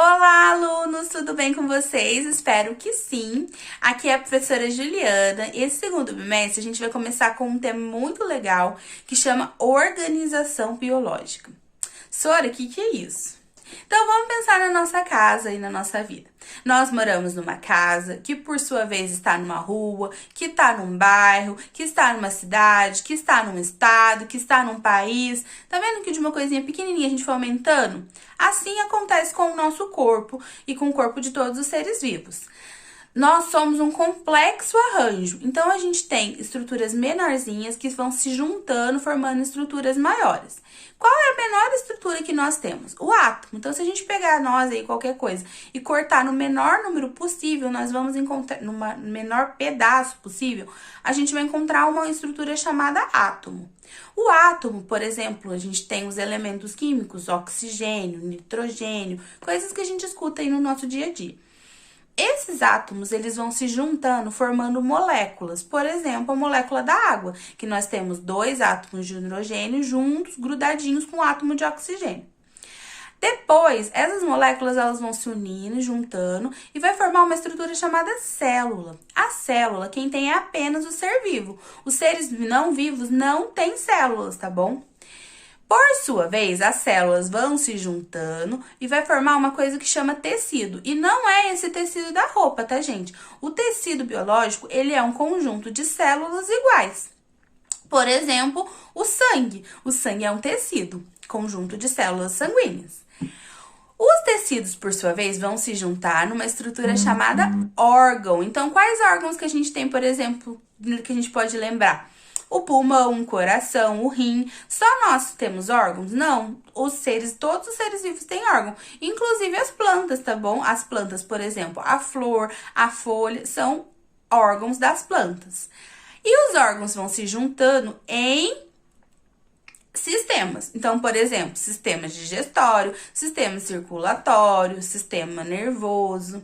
Olá, alunos! Tudo bem com vocês? Espero que sim. Aqui é a professora Juliana e esse segundo bimestre a gente vai começar com um tema muito legal que chama organização biológica. Sora, o que é isso? Então vamos pensar na nossa casa e na nossa vida. Nós moramos numa casa que, por sua vez, está numa rua, que está num bairro, que está numa cidade, que está num estado, que está num país. Tá vendo que de uma coisinha pequenininha a gente foi aumentando? Assim acontece com o nosso corpo e com o corpo de todos os seres vivos. Nós somos um complexo arranjo, então a gente tem estruturas menorzinhas que vão se juntando, formando estruturas maiores. Qual é a menor estrutura que nós temos? O átomo. Então, se a gente pegar nós aí, qualquer coisa, e cortar no menor número possível, nós vamos encontrar, no menor pedaço possível, a gente vai encontrar uma estrutura chamada átomo. O átomo, por exemplo, a gente tem os elementos químicos, oxigênio, nitrogênio, coisas que a gente escuta aí no nosso dia a dia. Esses átomos, eles vão se juntando, formando moléculas. Por exemplo, a molécula da água, que nós temos 2 átomos de hidrogênio juntos, grudadinhos com o átomo de oxigênio. Depois, essas moléculas elas vão se unindo, juntando e vai formar uma estrutura chamada célula. A célula, quem tem é apenas o ser vivo. Os seres não vivos não têm células, tá bom? Por sua vez, as células vão se juntando e vai formar uma coisa que chama tecido. E não é esse tecido da roupa, tá, gente? O tecido biológico, ele é um conjunto de células iguais. Por exemplo, o sangue. O sangue é um tecido, conjunto de células sanguíneas. Os tecidos, por sua vez, vão se juntar numa estrutura chamada órgão. Então, quais órgãos que a gente tem, por exemplo, que a gente pode lembrar? O pulmão, o coração, o rim. Só nós temos órgãos? Não. Todos os seres vivos têm órgão. Inclusive as plantas, tá bom? As plantas, por exemplo, a flor, a folha, são órgãos das plantas. E os órgãos vão se juntando em sistemas. Então, por exemplo, sistema digestório, sistema circulatório, sistema nervoso.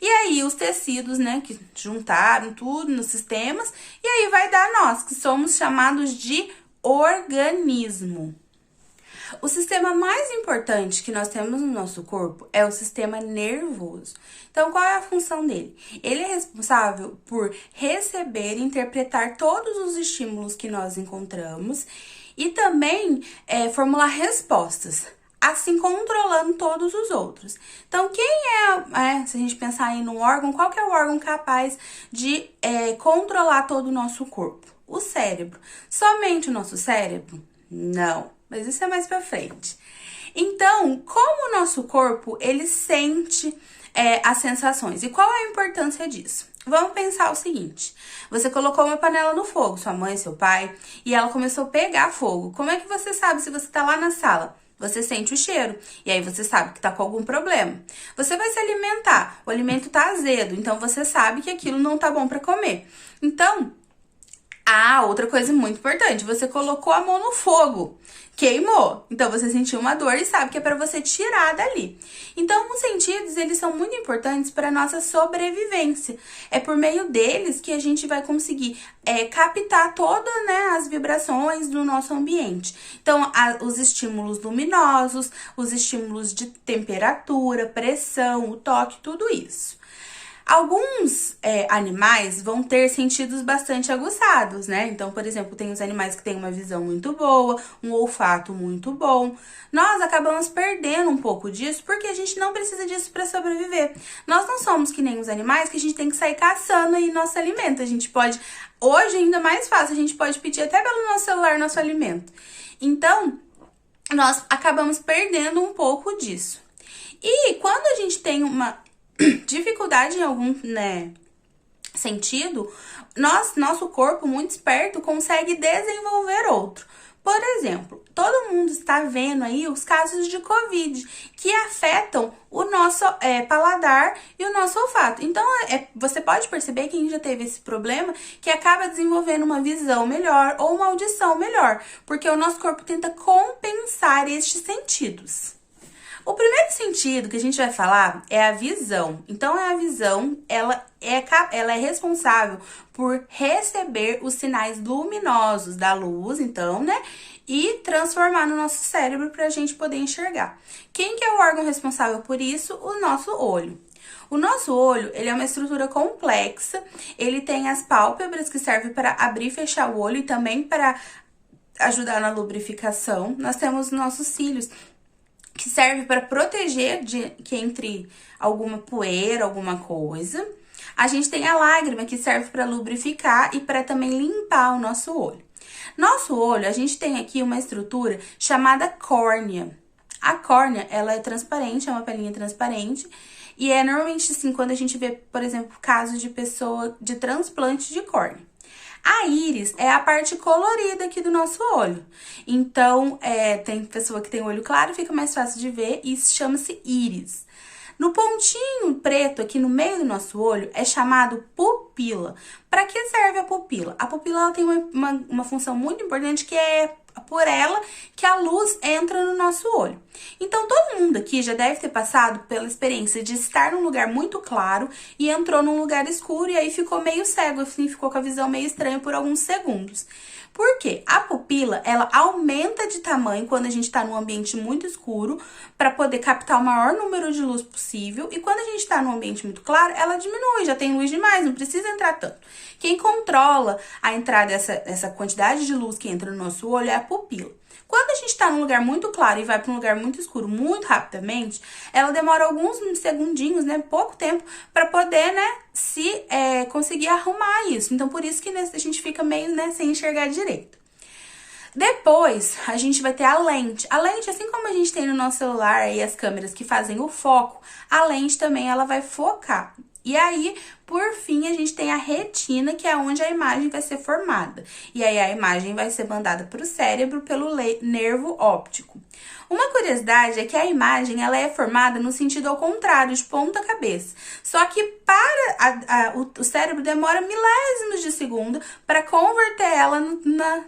E aí, os tecidos, né, que juntaram tudo nos sistemas, e aí vai dar nós, que somos chamados de organismo. O sistema mais importante que nós temos no nosso corpo é o sistema nervoso. Então, qual é a função dele? Ele é responsável por receber e interpretar todos os estímulos que nós encontramos e também formular respostas, assim controlando todos os outros. Então, quem se a gente pensar em um órgão, qual que é o órgão capaz de controlar todo o nosso corpo? O cérebro. Somente o nosso cérebro? Não, mas isso é mais pra frente. Então, como o nosso corpo, ele sente as sensações. E qual é a importância disso? Vamos pensar o seguinte, você colocou uma panela no fogo, sua mãe, seu pai, e ela começou a pegar fogo. Como é que você sabe se você tá lá na sala? Você sente o cheiro, e aí você sabe que tá com algum problema. Você vai se alimentar, o alimento tá azedo, então você sabe que aquilo não tá bom pra comer. Então, outra coisa muito importante, você colocou a mão no fogo, queimou, então você sentiu uma dor e sabe que é para você tirar dali. Então, os sentidos, eles são muito importantes para nossa sobrevivência. É por meio deles que a gente vai conseguir captar todas, né, as vibrações do nosso ambiente. Então, os estímulos luminosos, os estímulos de temperatura, pressão, o toque, tudo isso. Alguns animais vão ter sentidos bastante aguçados, né? Então, por exemplo, tem os animais que têm uma visão muito boa, um olfato muito bom. Nós acabamos perdendo um pouco disso porque a gente não precisa disso para sobreviver. Nós não somos que nem os animais que a gente tem que sair caçando aí nosso alimento. A gente pode, hoje ainda mais fácil, a gente pode pedir até pelo nosso celular nosso alimento. Então, nós acabamos perdendo um pouco disso. E quando a gente tem uma dificuldade em algum, sentido, nosso corpo, muito esperto, consegue desenvolver outro. Por exemplo, todo mundo está vendo aí os casos de Covid, que afetam o nosso paladar e o nosso olfato. Então, você pode perceber que a gente já teve esse problema, que acaba desenvolvendo uma visão melhor ou uma audição melhor, porque o nosso corpo tenta compensar estes sentidos. O primeiro sentido que a gente vai falar é a visão. Então, a visão, ela é responsável por receber os sinais luminosos da luz, então, né? e transformar no nosso cérebro para a gente poder enxergar. Quem que é o órgão responsável por isso? O nosso olho. O nosso olho, ele é uma estrutura complexa, ele tem as pálpebras que servem para abrir e fechar o olho e também para ajudar na lubrificação. Nós temos nossos cílios, que serve para proteger que entre alguma poeira, alguma coisa. A gente tem a lágrima, que serve para lubrificar e para também limpar o nosso olho. Nosso olho, a gente tem aqui uma estrutura chamada córnea. A córnea, ela é transparente, é uma pelinha transparente. E é normalmente assim, quando a gente vê, por exemplo, casos de pessoa de transplante de córnea. A íris é a parte colorida aqui do nosso olho. Então, tem pessoa que tem olho claro, fica mais fácil de ver, e isso chama-se íris. No pontinho preto aqui no meio do nosso olho é chamado pupila. Para que serve a pupila? A pupila ela tem uma função muito importante, que é por ela que a luz entra no nosso olho. Então, todo mundo aqui já deve ter passado pela experiência de estar num lugar muito claro e entrou num lugar escuro e aí ficou meio cego, assim, ficou com a visão meio estranha por alguns segundos. Por quê? A pupila, ela aumenta de tamanho quando a gente está num ambiente muito escuro para poder captar o maior número de luz possível, e quando a gente está num ambiente muito claro, ela diminui, já tem luz demais, não precisa entrar tanto. Quem controla a entrada dessa quantidade de luz que entra no nosso olho é a pupila. Quando a gente está num lugar muito claro e vai para um lugar muito escuro muito rapidamente, ela demora alguns segundinhos, né, pouco tempo, para poder, né, conseguir arrumar isso. Então, por isso que a gente fica meio, né, sem enxergar direito. Depois, a gente vai ter a lente. A lente, assim como a gente tem no nosso celular e as câmeras que fazem o foco, a lente também ela vai focar. E aí, por fim, a gente tem a retina, que é onde a imagem vai ser formada. E aí, a imagem vai ser mandada para o cérebro pelo nervo óptico. Uma curiosidade é que a imagem ela é formada no sentido ao contrário, de ponta cabeça. Só que para o cérebro demora milésimos de segundo para converter ela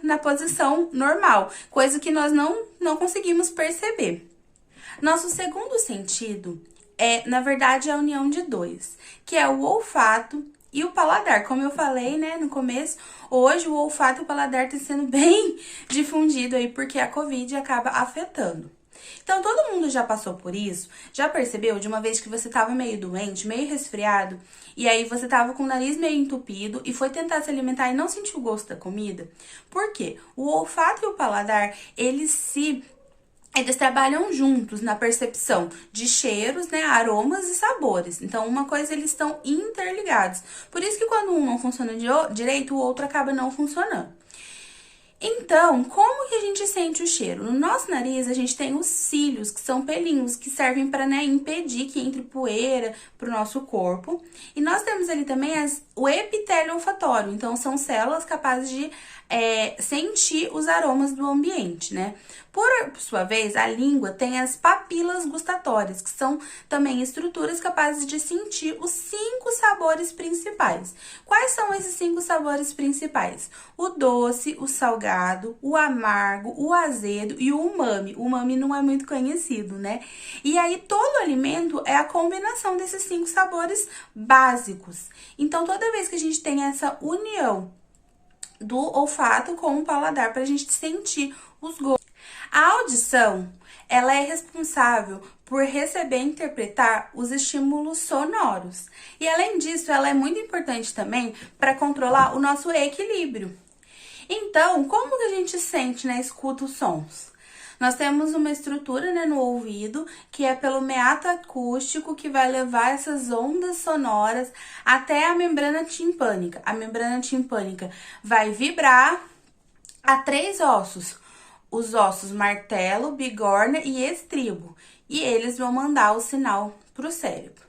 na posição normal, coisa que nós não conseguimos perceber. Nosso segundo sentido na verdade, a união de dois, que é o olfato e o paladar. Como eu falei, né, no começo, hoje o olfato e o paladar estão sendo bem difundido aí, porque a Covid acaba afetando. Então, todo mundo já passou por isso, já percebeu de uma vez que você estava meio doente, meio resfriado, e aí você estava com o nariz meio entupido e foi tentar se alimentar e não sentiu o gosto da comida? Por quê? O olfato e o paladar, eles trabalham juntos na percepção de cheiros, né, aromas e sabores. Então, uma coisa, eles estão interligados. Por isso que quando um não funciona direito, o outro acaba não funcionando. Então, como que a gente sente o cheiro? No nosso nariz, a gente tem os cílios, que são pelinhos, que servem para, né, impedir que entre poeira para o nosso corpo. E nós temos ali também o epitélio olfatório, então são células capazes de sentir os aromas do ambiente, né? Por sua vez, a língua tem as papilas gustatórias, que são também estruturas capazes de sentir os 5 sabores principais. Quais são esses 5 sabores principais? O doce, o salgado, o amargo, o azedo e o umami. O umami não é muito conhecido, né? E aí, todo alimento é a combinação desses 5 sabores básicos. Então, toda vez que a gente tem essa união do olfato com o paladar para a gente sentir os gostos. A audição, ela é responsável por receber e interpretar os estímulos sonoros. E além disso, ela é muito importante também para controlar o nosso equilíbrio. Então, como que a gente sente, né, escuta os sons? Nós temos uma estrutura, né, no ouvido, que é pelo meato acústico, que vai levar essas ondas sonoras até a membrana timpânica. A membrana timpânica vai vibrar a 3 ossos. Os ossos martelo, bigorna e estribo. E eles vão mandar o sinal para o cérebro.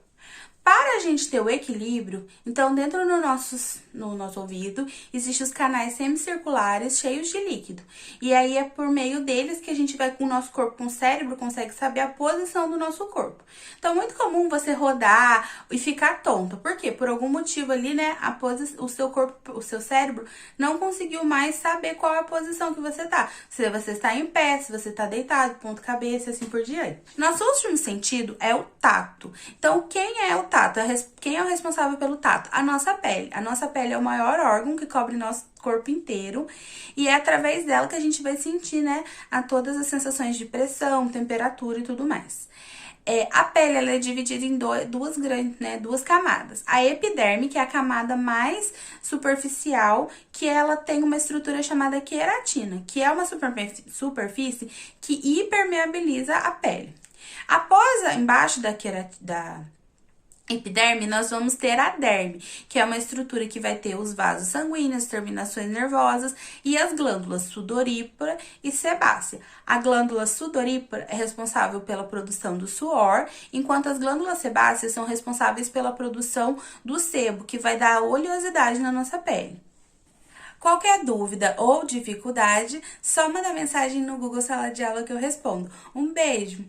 Para a gente ter o equilíbrio, então dentro no nosso ouvido, existem os canais semicirculares cheios de líquido. E aí é por meio deles que a gente vai com o nosso corpo, com o cérebro, consegue saber a posição do nosso corpo. Então é muito comum você rodar e ficar tonto. Por quê? Por algum motivo ali, né, o seu corpo, o seu cérebro não conseguiu mais saber qual é a posição que você tá. Se você está em pé, se você está deitado, ponto cabeça, assim por diante. Nosso último sentido é o tato. Então, quem é o tato? tato. Quem é o responsável pelo tato? A nossa pele. A nossa pele é o maior órgão que cobre nosso corpo inteiro e é através dela que a gente vai sentir, né, a todas as sensações de pressão, temperatura e tudo mais. A pele ela é dividida em duas grandes, né, duas camadas. A epiderme, que é a camada mais superficial, que ela tem uma estrutura chamada queratina, que é uma superfície que hipermeabiliza a pele. Após, embaixo da epiderme, nós vamos ter a derme, que é uma estrutura que vai ter os vasos sanguíneos, terminações nervosas e as glândulas sudorípara e sebácea. A glândula sudorípara é responsável pela produção do suor, enquanto as glândulas sebáceas são responsáveis pela produção do sebo, que vai dar oleosidade na nossa pele. Qualquer dúvida ou dificuldade, só manda mensagem no Google Sala de Aula que eu respondo. Um beijo!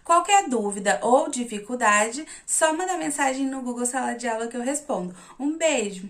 Qualquer dúvida ou dificuldade, só manda mensagem no Google Sala de Aula que eu respondo. Um beijo!